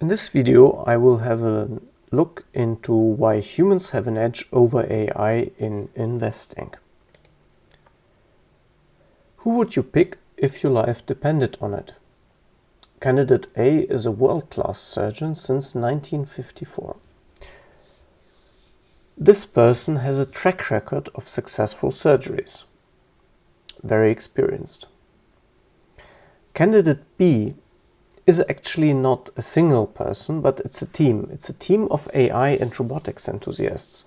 In this video, I will have a look into why humans have an edge over AI in investing. Who would you pick if your life depended on it? Candidate A is a world-class surgeon since 1954. This person has a track record of successful surgeries. Very experienced. Candidate B is actually not a single person, but it's a team. It's a team of AI and robotics enthusiasts.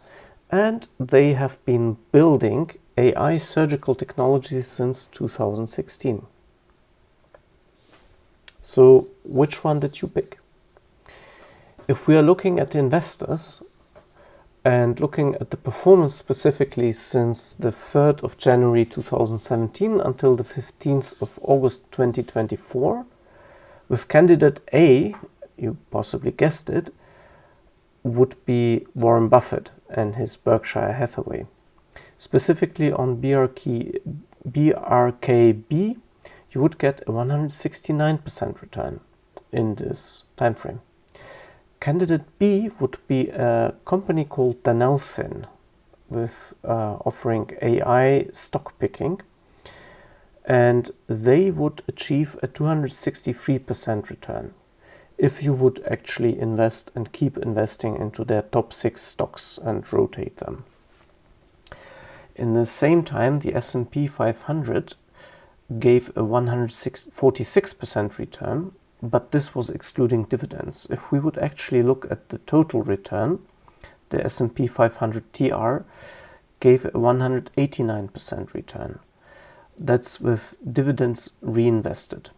And they have been building AI surgical technology since 2016. So which one did you pick? If we are looking at investors and looking at the performance specifically since the 3rd of January 2017 until the 15th of August 2024, with candidate A, you possibly guessed it, would be Warren Buffett and his Berkshire Hathaway. Specifically on BRKB, you would get a 169% return in this time frame. Candidate B would be a company called Danelfin with offering AI stock picking, and they would achieve a 263% return if you would actually invest and keep investing into their top 6 stocks and rotate them. In the same time, the S&P 500 gave a 146% return, but this was excluding dividends. If we would actually look at the total return, the S&P 500 TR gave a 189% return. That's with dividends reinvested.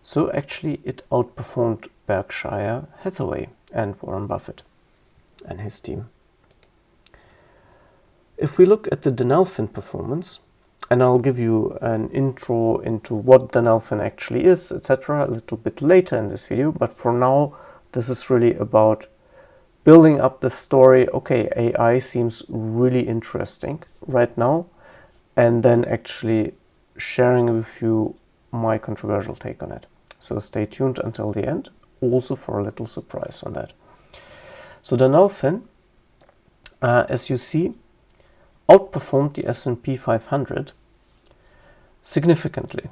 So actually it outperformed Berkshire Hathaway and Warren Buffett and his team. If we look at the Danelfin performance, and I'll give you an intro into what Danelfin actually is, etc. a little bit later in this video, but for now, this is really about building up the story. Okay, AI seems really interesting right now, and then actually sharing with you my controversial take on it. So stay tuned until the end, also for a little surprise on that. So Danelfin, as you see, outperformed the S&P 500 significantly.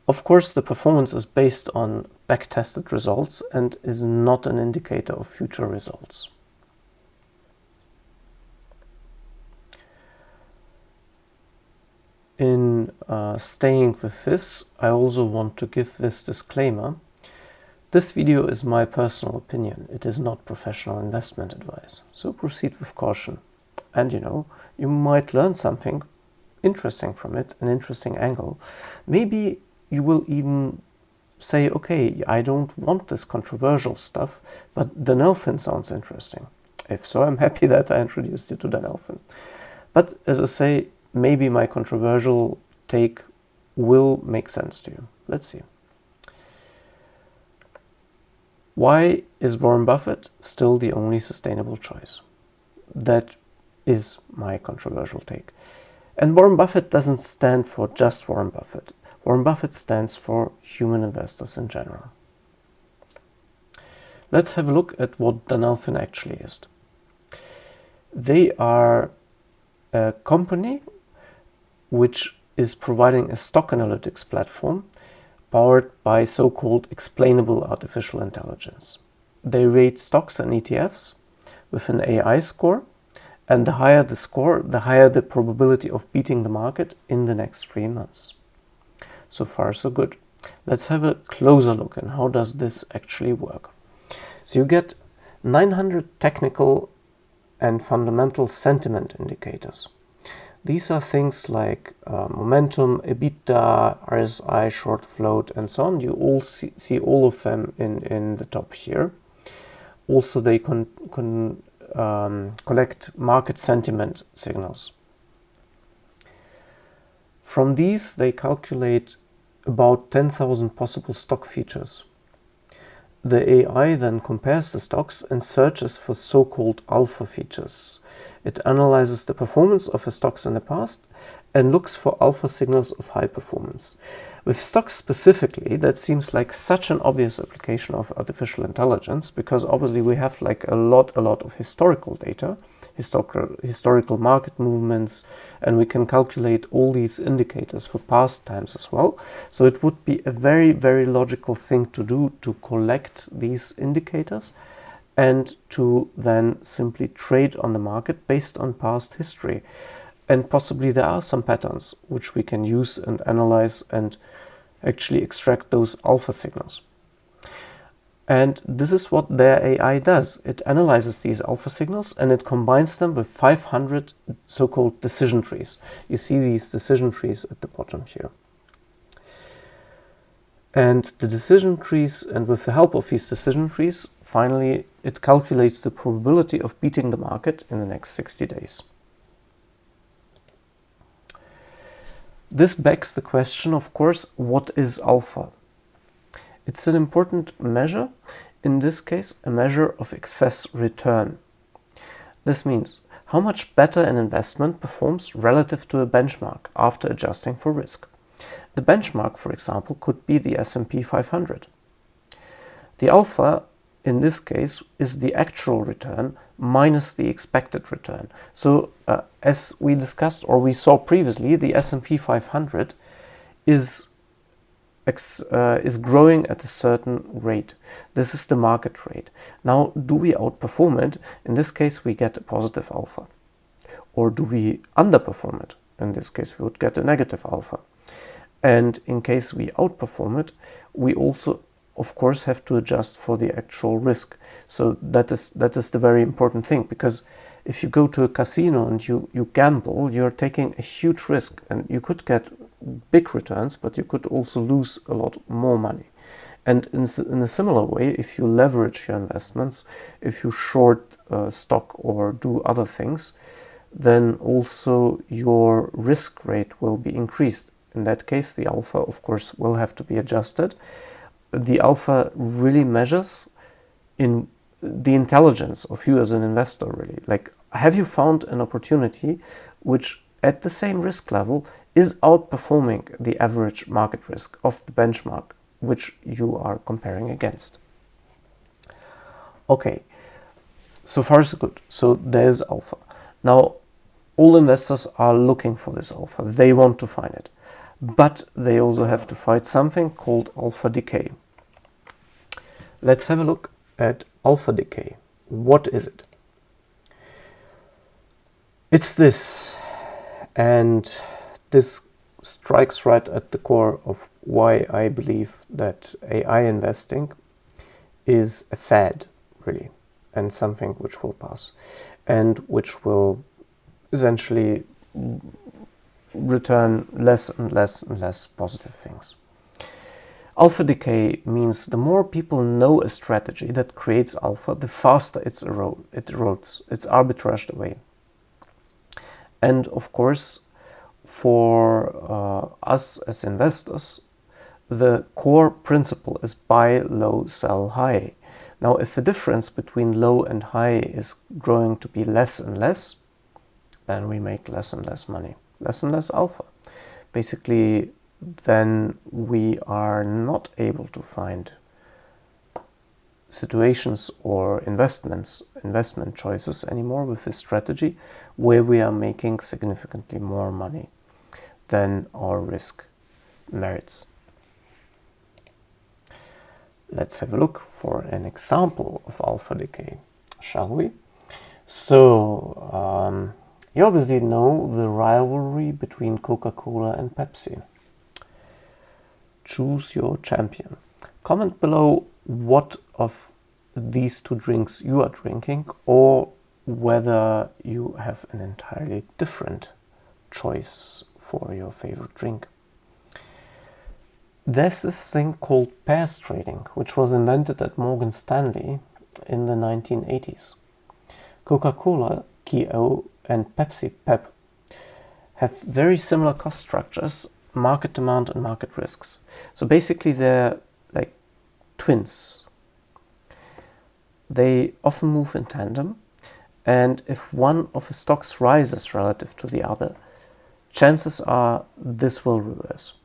Of course, the performance is based on back-tested results and is not an indicator of future results. In staying with this, I also want to give this disclaimer. This video is my personal opinion. It is not professional investment advice. So proceed with caution. And you might learn something interesting from it, an interesting angle. Maybe you will even say, okay, I don't want this controversial stuff, but Danelfin sounds interesting. If so, I'm happy that I introduced you to Danelfin. But as I say, maybe my controversial take will make sense to you. Let's see. Why is Warren Buffett still the only sustainable choice? That is my controversial take. And Warren Buffett doesn't stand for just Warren Buffett. Warren Buffett stands for human investors in general. Let's have a look at what Danelfin actually is. They are a company which is providing a stock analytics platform powered by so-called explainable artificial intelligence. They rate stocks and ETFs with an AI score, and the higher the score, the higher the probability of beating the market in the next 3 months. So far, so good. Let's have a closer look at how does this actually work. So you get 900 technical and fundamental sentiment indicators. These are things like momentum, EBITDA, RSI, short float, and so on. You all see all of them in the top here. Also, they collect market sentiment signals. From these, they calculate about 10,000 possible stock features. The AI then compares the stocks and searches for so-called alpha features. It analyzes the performance of the stocks in the past and looks for alpha signals of high performance. With stocks specifically, that seems like such an obvious application of artificial intelligence, because obviously we have like a lot of historical data, historical market movements, and we can calculate all these indicators for past times as well. So it would be a very logical thing to do, to collect these indicators and to then simply trade on the market based on past history. And possibly there are some patterns which we can use and analyze and actually extract those alpha signals. And this is what their AI does. It analyzes these alpha signals and it combines them with 500 so-called decision trees. You see these decision trees at the bottom here. And the decision trees, and with the help of these decision trees, finally it calculates the probability of beating the market in the next 60 days. This begs the question, of course, what is alpha? It's an important measure, in this case, a measure of excess return. This means how much better an investment performs relative to a benchmark after adjusting for risk. The benchmark, for example, could be the S&P 500. The alpha, in this case, is the actual return minus the expected return. So as we discussed or we saw previously, the S&P 500 is growing at a certain rate. This is the market rate. Now, do we outperform it? In this case, we get a positive alpha. Or do we underperform it? In this case, we would get a negative alpha. And in case we outperform it, we also, of course, have to adjust for the actual risk. So that is the very important thing, because if you go to a casino and you gamble, you're taking a huge risk, and you could get big returns, but you could also lose a lot more money. And in a similar way, if you leverage your investments, if you short stock or do other things, then also your risk rate will be increased. In that case, the alpha, of course, will have to be adjusted. The alpha really measures in the intelligence of you as an investor, really. Like, have you found an opportunity which at the same risk level is outperforming the average market risk of the benchmark which you are comparing against? Okay, so far so good. So there's alpha. Now, all investors are looking for this alpha. They want to find it. But they also have to fight something called alpha decay. Let's have a look at alpha decay. What is it? It's this, and this strikes right at the core of why I believe that AI investing is a fad, really, and something which will pass, and which will essentially return less and less positive things. Alpha decay means the more people know a strategy that creates alpha, the faster it erodes, it's arbitraged away. And of course, for us as investors, the core principle is buy low, sell high. Now, if the difference between low and high is growing to be less and less, then we make less and less money, less and less alpha. Basically, then we are not able to find situations or investment choices anymore with this strategy where we are making significantly more money than our risk merits. Let's have a look for an example of alpha decay, shall we? So, you obviously know the rivalry between Coca-Cola and Pepsi. Choose your champion. Comment below what of these two drinks you are drinking, or whether you have an entirely different choice for your favorite drink. There's this thing called pairs trading, which was invented at Morgan Stanley in the 1980s. Coca-Cola, KO, and Pepsi, Pep, have very similar cost structures, market demand and market risks. So basically they're like twins. they often move in tandem, and if one of the stocks rises relative to the other, chances are this will reverse.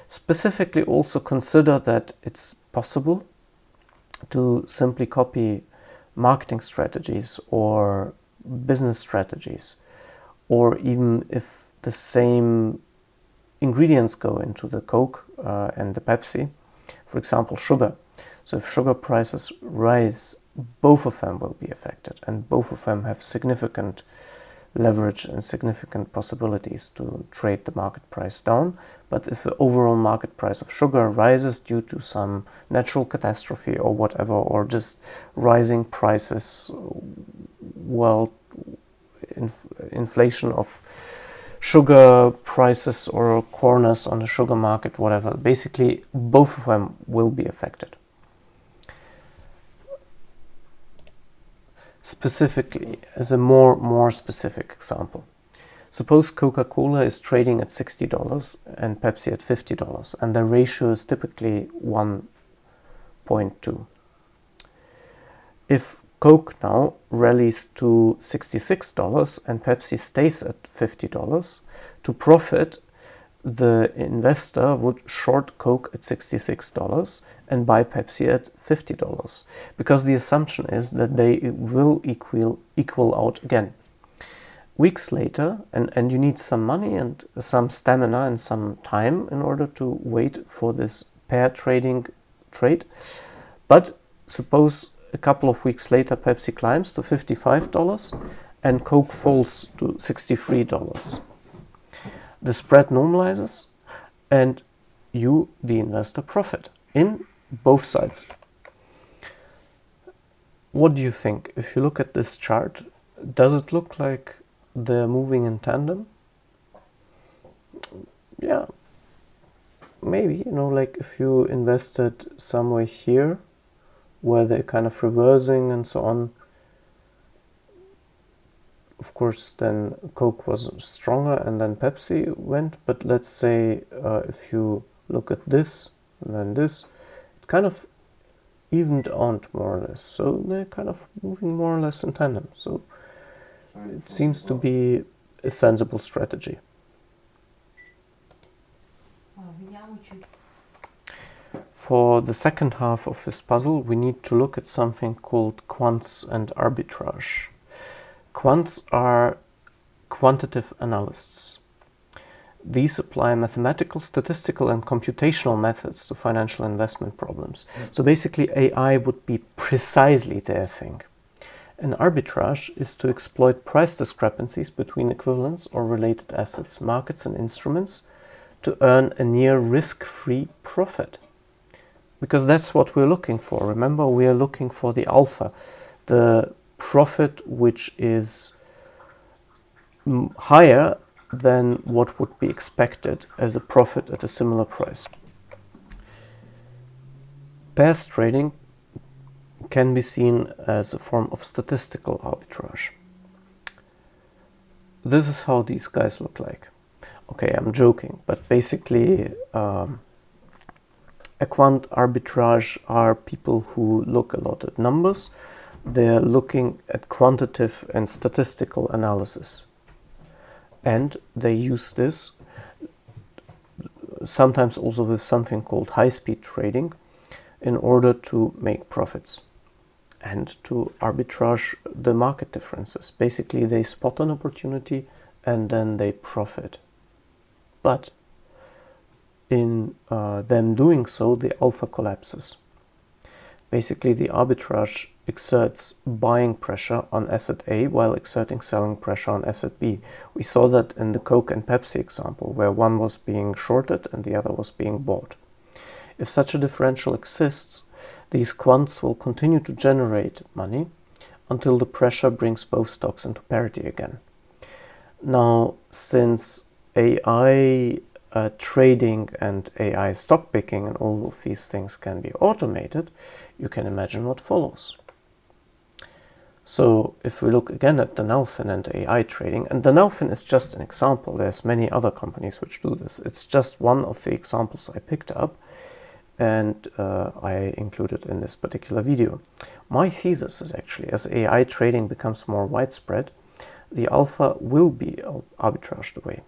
Specifically, also consider that it's possible to simply copy marketing strategies or business strategies, or even if the same ingredients go into the Coke and the Pepsi, for example, sugar. So if sugar prices rise, both of them will be affected, and both of them have significant leverage and significant possibilities to trade the market price down. But if the overall market price of sugar rises due to some natural catastrophe or whatever, or just rising prices, well, inflation of sugar prices or corners on the sugar market, whatever, basically both of them will be affected. Specifically, as a more specific example, suppose Coca-Cola is trading at $60 and Pepsi at $50, and the ratio is typically 1.2. If Coke now rallies to $66 and Pepsi stays at $50, to profit, the investor would short Coke at $66 and buy Pepsi at $50, because the assumption is that they will equal out again. Weeks later, and you need some money and some stamina and some time in order to wait for this pair trading trade, but suppose a couple of weeks later Pepsi climbs to $55 and Coke falls to $63. The spread normalizes and you, the investor, profit in both sides. What do you think? If you look at this chart, does it look like they're moving in tandem? Yeah, maybe, like if you invested somewhere here where they're kind of reversing and so on, of course, then Coke was stronger and then Pepsi went. But let's say if you look at this and then this, it kind of evened out more or less. So they're kind of moving more or less in tandem. So it seems to be a sensible strategy. For the second half of this puzzle, we need to look at something called quants and arbitrage. Quants are quantitative analysts. These apply mathematical, statistical, and computational methods to financial investment problems. So basically, AI would be precisely their thing. An arbitrage is to exploit price discrepancies between equivalents or related assets, markets, and instruments to earn a near risk-free profit. Because that's what we're looking for. Remember, we are looking for the alpha, the profit which is higher than what would be expected as a profit at a similar price. Pairs trading can be seen as a form of statistical arbitrage. This is how these guys look like. Okay, I'm joking, but basically a quant arbitrage are people who look a lot at numbers. They're looking at quantitative and statistical analysis. And they use this sometimes also with something called high-speed trading in order to make profits and to arbitrage the market differences. Basically, they spot an opportunity and then they profit. But in them doing so, the alpha collapses. Basically, the arbitrage exerts buying pressure on asset A while exerting selling pressure on asset B. We saw that in the Coke and Pepsi example, where one was being shorted and the other was being bought. If such a differential exists, these quants will continue to generate money until the pressure brings both stocks into parity again. Now, since AI trading and AI stock picking and all of these things can be automated, you can imagine what follows. So if we look again at Danelfin and AI trading, and Danelfin is just an example, there's many other companies which do this. It's just one of the examples I picked up. and I included in this particular video. My thesis is actually, as AI trading becomes more widespread, the alpha will be arbitraged away.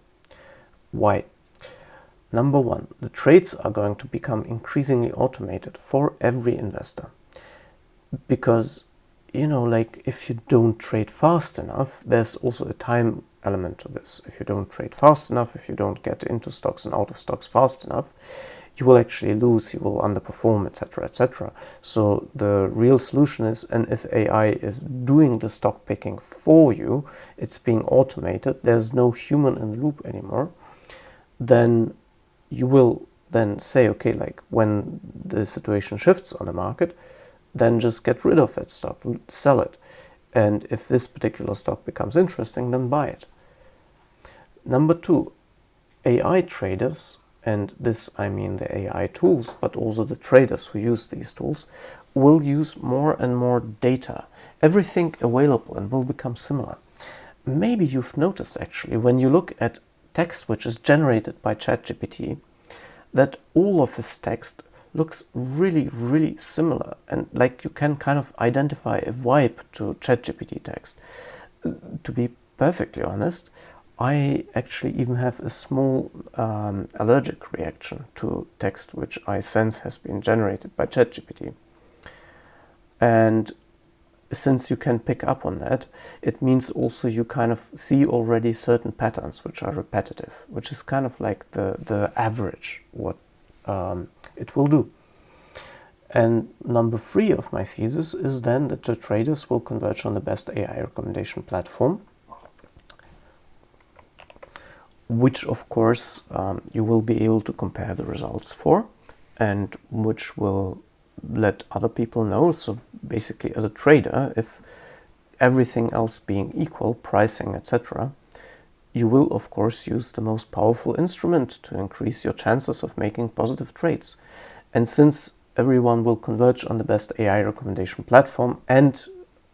Why? Number one, the trades are going to become increasingly automated for every investor. Because, you know, like if you don't trade fast enough, there's also a time element to this. If you don't trade fast enough, if you don't get into stocks and out of stocks fast enough, you will actually lose, you will underperform, etc., etc. So the real solution is, and if AI is doing the stock picking for you, it's being automated, there's no human in the loop anymore, then you will then say, okay, like when the situation shifts on the market, then just get rid of that stock, sell it. And if this particular stock becomes interesting, then buy it. Number two, AI traders, and this I mean the AI tools, but also the traders who use these tools, will use more and more data, everything available, and will become similar. Maybe you've noticed actually, when you look at text which is generated by ChatGPT, that all of this text looks really, really similar, and like you can kind of identify a vibe to ChatGPT text. To be perfectly honest, I actually even have a small allergic reaction to text which I sense has been generated by ChatGPT. And since you can pick up on that, it means also you kind of see already certain patterns which are repetitive, which is kind of like the average, what it will do. And number three of my thesis is then that the traders will converge on the best AI recommendation platform, which of course you will be able to compare the results for, and which will let other people know. So basically, as a trader, if everything else being equal, pricing, etc., you will of course use the most powerful instrument to increase your chances of making positive trades. And since everyone will converge on the best AI recommendation platform, and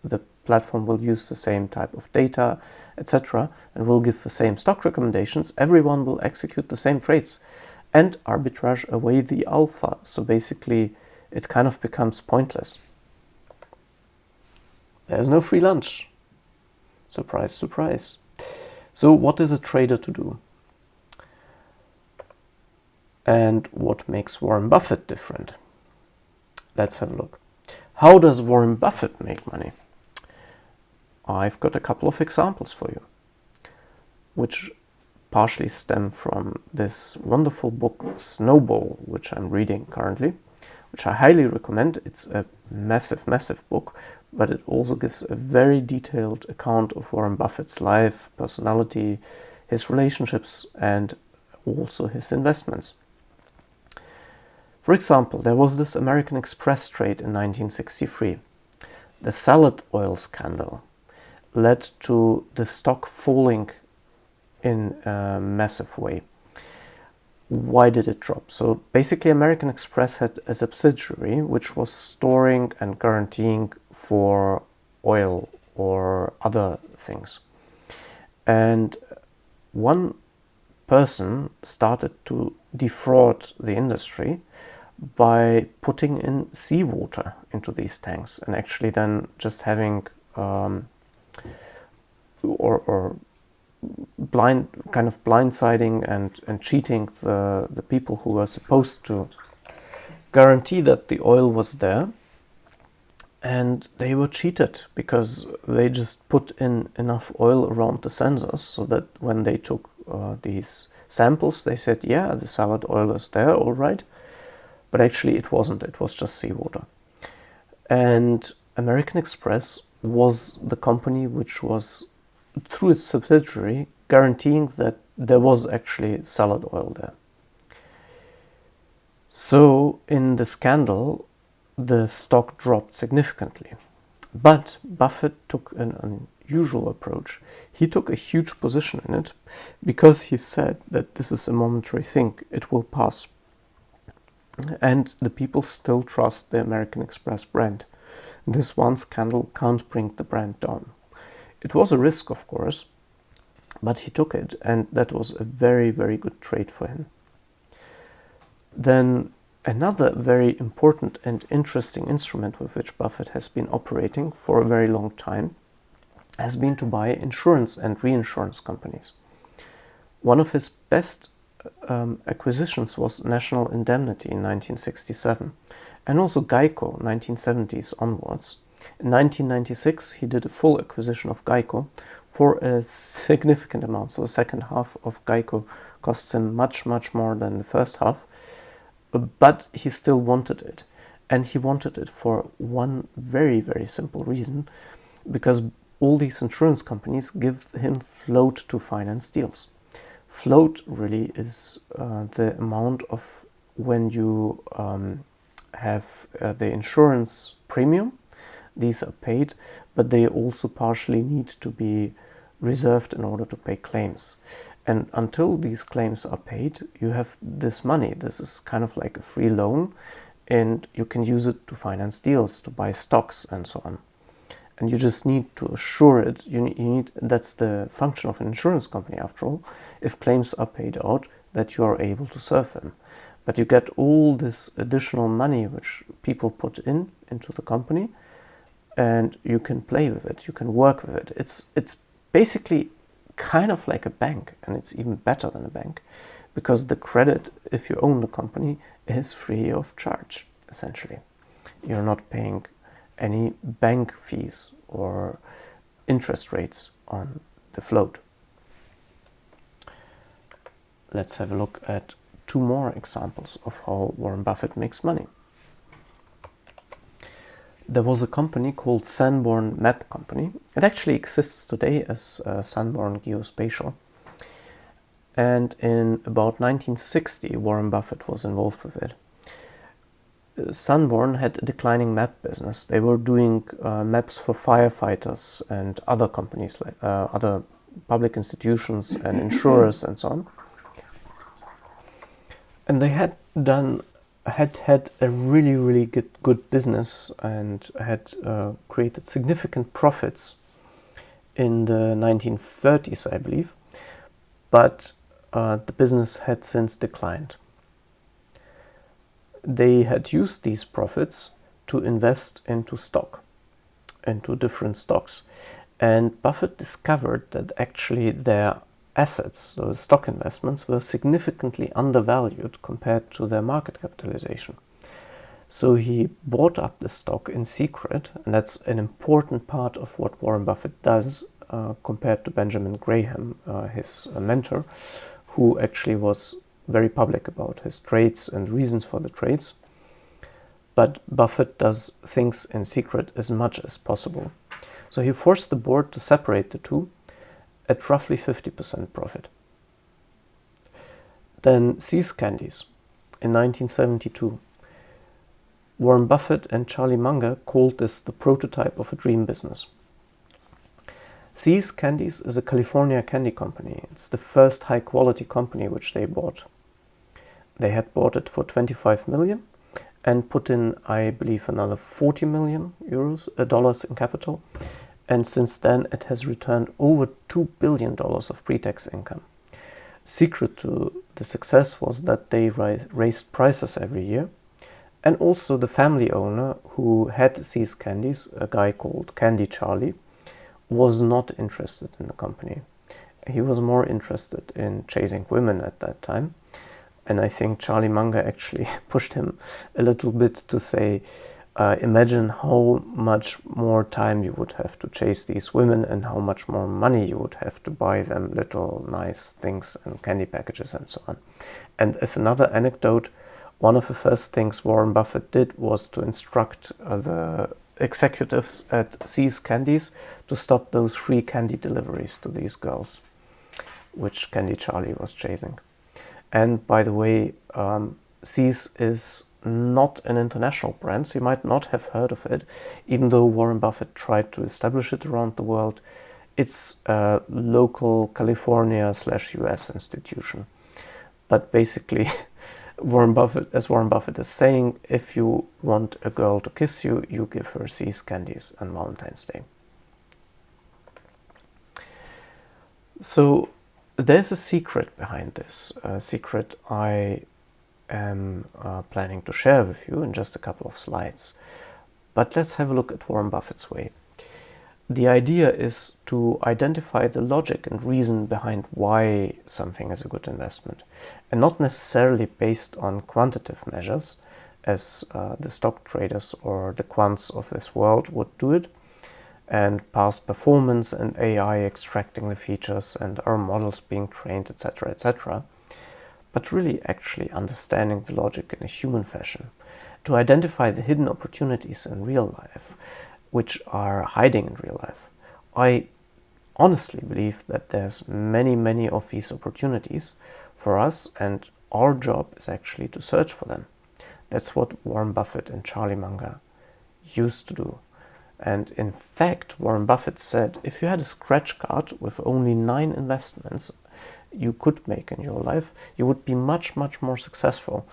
the platform will use the same type of data, etc., and will give the same stock recommendations, everyone will execute the same trades and arbitrage away the alpha. So basically, it kind of becomes pointless. There's no free lunch. Surprise, surprise. So what is a trader to do? And what makes Warren Buffett different? Let's have a look. How does Warren Buffett make money? I've got a couple of examples for you, which partially stem from this wonderful book, Snowball, which I'm reading currently, which I highly recommend. It's a massive, massive book, but it also gives a very detailed account of Warren Buffett's life, personality, his relationships, and also his investments. For example, there was this American Express trade in 1963. The salad oil scandal led to the stock falling in a massive way. Why did it drop? So basically, American Express had a subsidiary which was storing and guaranteeing for oil or other things. And one person started to defraud the industry by putting in seawater into these tanks, and actually then just having or blindsiding and cheating the people who were supposed to guarantee that the oil was there, and they were cheated because they just put in enough oil around the sensors so that when they took these samples, they said, yeah, the salad oil is there, all right, but actually it wasn't. It was just seawater. And American Express was the company which was, through its subsidiary, guaranteeing that there was actually salad oil there. So in the scandal, the stock dropped significantly. But Buffett took an unusual approach. He took a huge position in it because he said that this is a momentary thing, it will pass. And the people still trust the American Express brand. This one scandal can't bring the brand down. It was a risk, of course, but he took it, and that was a very, very good trade for him. Then Another very important and interesting instrument with which Buffett has been operating for a very long time has been to buy insurance and reinsurance companies. One of his best acquisitions was National Indemnity in 1967, and also Geico 1970s onwards. In 1996, he did a full acquisition of Geico for a significant amount. So the second half of Geico costs him much, much more than the first half, but he still wanted it. And he wanted it for one very, very simple reason, because all these insurance companies give him float to finance deals. Float really is the amount of when you have the insurance premium. These are paid, but they also partially need to be reserved in order to pay claims. And until these claims are paid, you have this money. This is kind of like a free loan, and you can use it to finance deals, to buy stocks and so on. And you just need to assure it. You need, that's the function of an insurance company after all, if claims are paid out, that you are able to serve them. But you get all this additional money which people put into the company, and you can play with it, you can work with it. It's basically kind of like a bank, and it's even better than a bank, because the credit, if you own the company, is free of charge, essentially. You're not paying any bank fees or interest rates on the float. Let's have a look at two more examples of how Warren Buffett makes money. There was a company called Sanborn Map Company. It actually exists today as Sanborn Geospatial. And in about 1960, Warren Buffett was involved with it. Sanborn had a declining map business. They were doing maps for firefighters and other companies, like other public institutions and insurers and so on. And they had had a really, really good business, and had created significant profits in the 1930s, I believe. But the business had since declined. They had used these profits to invest into different stocks. And Buffett discovered that actually their assets, those stock investments, were significantly undervalued compared to their market capitalization. So he bought up the stock in secret, and that's an important part of what Warren Buffett does compared to Benjamin Graham, his mentor, who actually was very public about his trades and reasons for the trades. But Buffett does things in secret as much as possible. So he forced the board to separate the two at roughly 50% profit. Then See's Candies in 1972. Warren Buffett and Charlie Munger called this the prototype of a dream business. See's Candies is a California candy company. It's the first high-quality company which they bought. They had bought it for 25 million and put in, I believe, another 40 million dollars in capital. And since then, it has returned over $2 billion of pre-tax income. Secret to the success was that they raised prices every year. And also the family owner who had See's Candies, a guy called Candy Charlie, was not interested in the company. He was more interested in chasing women at that time. And I think Charlie Munger actually pushed him a little bit to say, imagine how much more time you would have to chase these women and how much more money you would have to buy them little nice things and candy packages and so on. And as another anecdote, one of the first things Warren Buffett did was to instruct the executives at See's Candies to stop those free candy deliveries to these girls, which Candy Charlie was chasing. And by the way, See's is not an international brand, so you might not have heard of it, even though Warren Buffett tried to establish it around the world. It's a local California/US institution. But basically, Warren Buffett is saying, if you want a girl to kiss you, you give her See's Candies on Valentine's Day. So there's a secret behind this, a secret I am planning to share with you in just a couple of slides. But let's have a look at Warren Buffett's way. The idea is to identify the logic and reason behind why something is a good investment, and not necessarily based on quantitative measures, as the stock traders or the quants of this world would do it, and past performance and AI extracting the features and our models being trained, etc., etc., but really actually understanding the logic in a human fashion, to identify the hidden opportunities in real life, which are hiding in real life. I honestly believe that there's many of these opportunities for us, and our job is actually to search for them. That's what Warren Buffett and Charlie Munger used to do. And in fact, Warren Buffett said, if you had a scratch card with only 9 investments you could make in your life, you would be much more successful,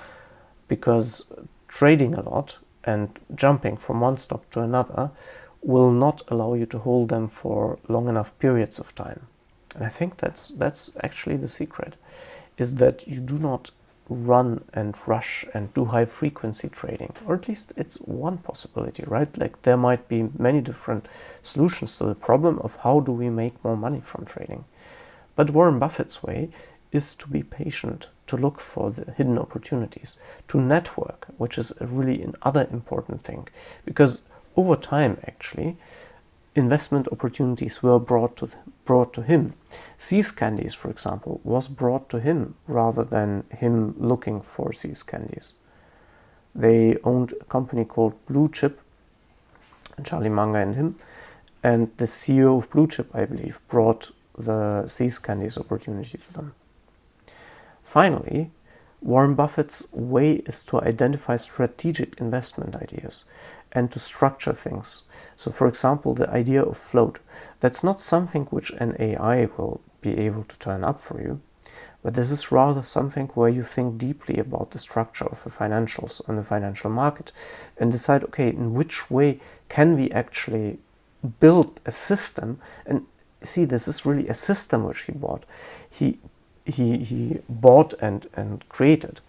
because trading a lot and jumping from one stock to another will not allow you to hold them for long enough periods of time. And I think that's actually the secret, is that you do not run and rush and do high frequency trading, or at least it's one possibility, right? Like, there might be many different solutions to the problem of how do we make more money from trading. But Warren Buffett's way is to be patient, to look for the hidden opportunities, to network, which is really another important thing, because over time, actually, investment opportunities were brought to him. See's Candies, for example, was brought to him rather than him looking for See's Candies. They owned a company called Blue Chip, Charlie Munger and him, and the CEO of Blue Chip, I believe, brought the See's Candies opportunity to them. Finally, Warren Buffett's way is to identify strategic investment ideas and to structure things. So, for example, the idea of float, that's not something which an AI will be able to turn up for you, but this is rather something where you think deeply about the structure of the financials and the financial market and decide, okay, in which way can we actually build a system? And see, this is really a system which he bought. He bought and created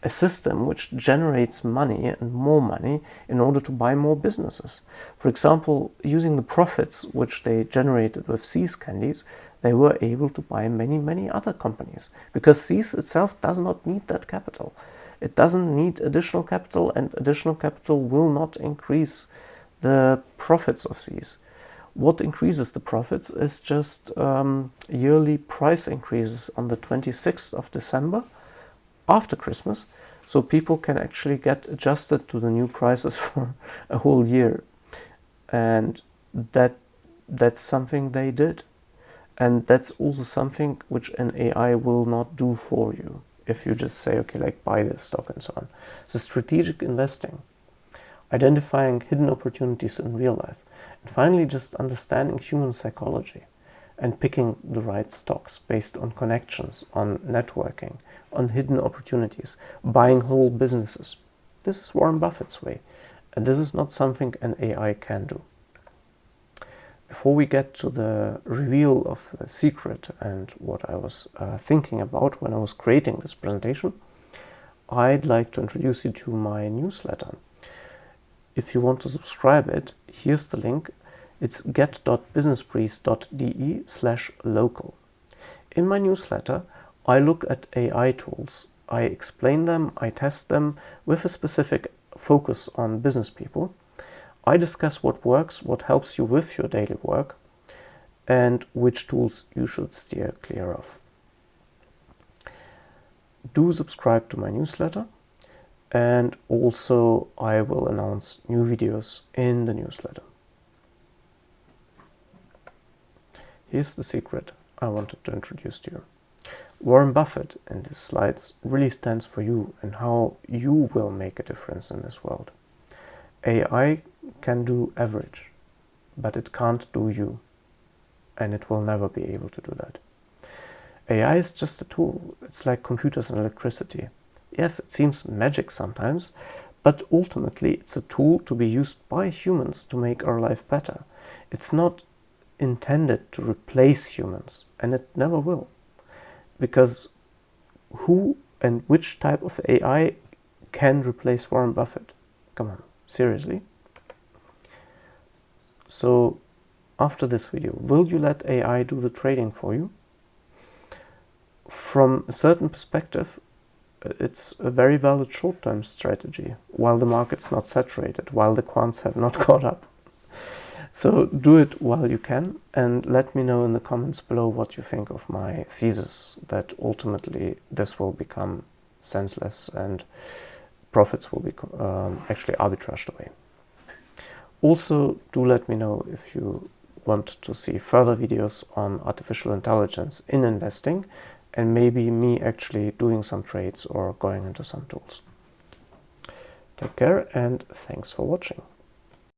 a system which generates money and more money in order to buy more businesses. For example, using the profits which they generated with See's Candies, they were able to buy many other companies, because See's itself does not need that capital. It doesn't need additional capital, and additional capital will not increase the profits of See's. What increases the profits is just yearly price increases on the 26th of December after Christmas, so people can actually get adjusted to the new prices for a whole year. And that's something they did. And that's also something which an AI will not do for you if you just say, okay, like, buy this stock and so on. So strategic investing, identifying hidden opportunities in real life, and finally just understanding human psychology and picking the right stocks based on connections, on networking, on hidden opportunities, buying whole businesses. This is Warren Buffett's way, and this is not something an AI can do. Before we get to the reveal of the secret and what I was thinking about when I was creating this presentation, I'd like to introduce you to my newsletter. If you want to subscribe it, here's the link. It's get.businessbreeze.de/local. In my newsletter, I look at AI tools. I explain them, I test them with a specific focus on business people. I discuss what works, what helps you with your daily work, and which tools you should steer clear of. Do subscribe to my newsletter, and also I will announce new videos in the newsletter. Here's the secret I wanted to introduce to you. Warren Buffett in these slides really stands for you and how you will make a difference in this world. AI can do average, but it can't do you, and it will never be able to do that. AI is just a tool. It's like computers and electricity. Yes, it seems magic sometimes, but ultimately it's a tool to be used by humans to make our life better. It's not intended to replace humans, and it never will. Because who And which type of AI can replace Warren Buffett? Come on, seriously? So after this video, will you let AI do the trading for you? From a certain perspective, it's a very valid short-term strategy while the market's not saturated, while the quants have not caught up. So do it while you can, and let me know in the comments below what you think of my thesis that ultimately this will become senseless and profits will be actually arbitraged away. Also, do let me know if you want to see further videos on artificial intelligence in investing, and maybe me actually doing some trades or going into some tools. Take care and thanks for watching.